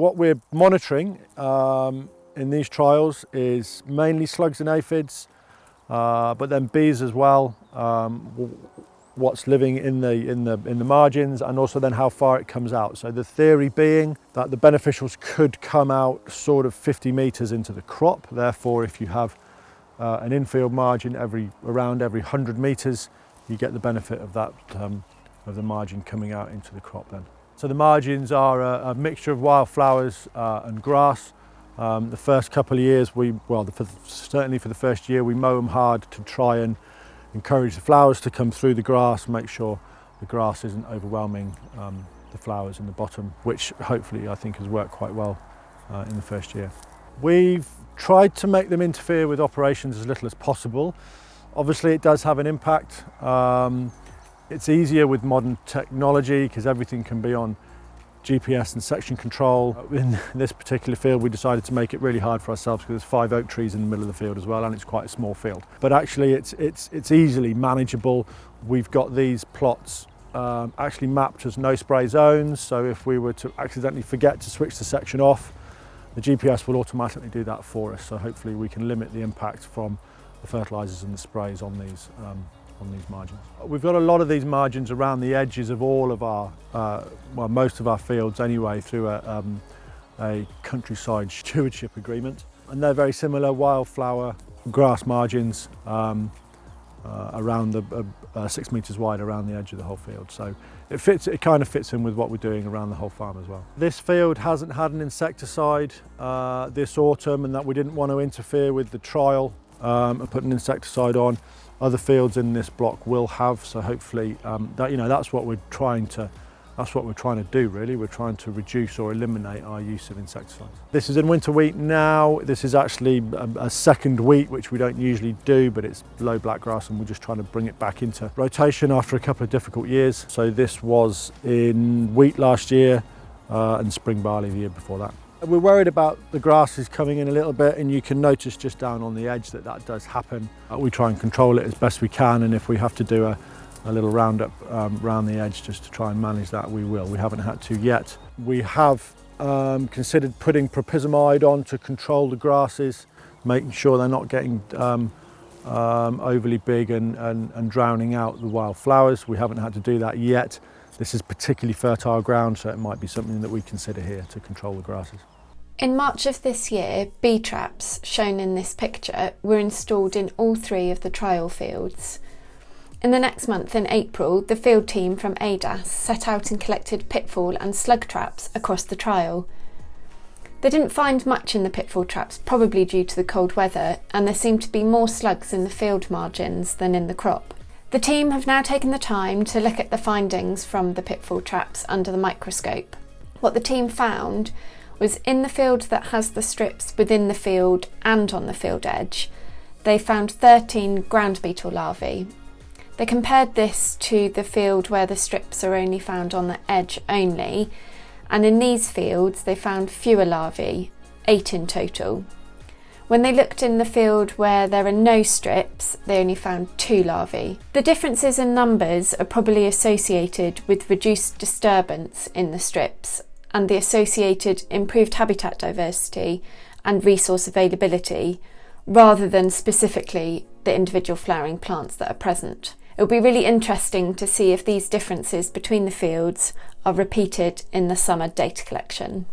what we're monitoring in these trials is mainly slugs and aphids, but then bees as well. What's living in the margins, and also then how far it comes out. So the theory being that the beneficials could come out sort of 50 metres into the crop. Therefore, if you have an infield margin around every 100 metres, you get the benefit of that of the margin coming out into the crop then. So the margins are a mixture of wildflowers and grass. The first couple of years, certainly for the first year, we mow them hard to try and encourage the flowers to come through the grass, make sure the grass isn't overwhelming the flowers in the bottom, which hopefully I think has worked quite well in the first year. We've tried to make them interfere with operations as little as possible. Obviously it does have an impact. It's easier with modern technology because everything can be on GPS and section control. In this particular field we decided to make it really hard for ourselves because there's 5 oak trees in the middle of the field as well, and it's quite a small field. But actually it's easily manageable. We've got these plots actually mapped as no spray zones, so if we were to accidentally forget to switch the section off, the GPS will automatically do that for us, so hopefully we can limit the impact from the fertilisers and the sprays on these margins. We've got a lot of these margins around the edges of all of our, most of our fields anyway, through a countryside stewardship agreement. And they're very similar wildflower grass margins around 6 metres wide around the edge of the whole field. So it kind of fits in with what we're doing around the whole farm as well. This field hasn't had an insecticide this autumn, and that we didn't want to interfere with the trial and put an insecticide on. Other fields in this block will have, so hopefully that's what we're trying to do really. We're trying to reduce or eliminate our use of insecticides. This is in winter wheat now. This is actually a second wheat, which we don't usually do, but it's low black grass, and we're just trying to bring it back into rotation after a couple of difficult years. So this was in wheat last year and spring barley the year before that. We're worried about the grasses coming in a little bit, and you can notice just down on the edge that does happen. We try and control it as best we can, and if we have to do a little roundup around the edge just to try and manage that, we will. We haven't had to yet. We have considered putting propyzamide on to control the grasses, making sure they're not getting overly big and drowning out the wild flowers. We haven't had to do that yet. This is particularly fertile ground, so it might be something that we consider here to control the grasses. In March of this year, bee traps, shown in this picture, were installed in all 3 of the trial fields. In the next month, in April, the field team from AHDB set out and collected pitfall and slug traps across the trial. They didn't find much in the pitfall traps, probably due to the cold weather, and there seemed to be more slugs in the field margins than in the crop. The team have now taken the time to look at the findings from the pitfall traps under the microscope. What the team found was in the field that has the strips within the field and on the field edge, they found 13 ground beetle larvae. They compared this to the field where the strips are only found on the edge only, and in these fields they found fewer larvae, 8 in total. When they looked in the field where there are no strips, they only found 2 larvae. The differences in numbers are probably associated with reduced disturbance in the strips and the associated improved habitat diversity and resource availability, rather than specifically the individual flowering plants that are present. It will be really interesting to see if these differences between the fields are repeated in the summer data collection.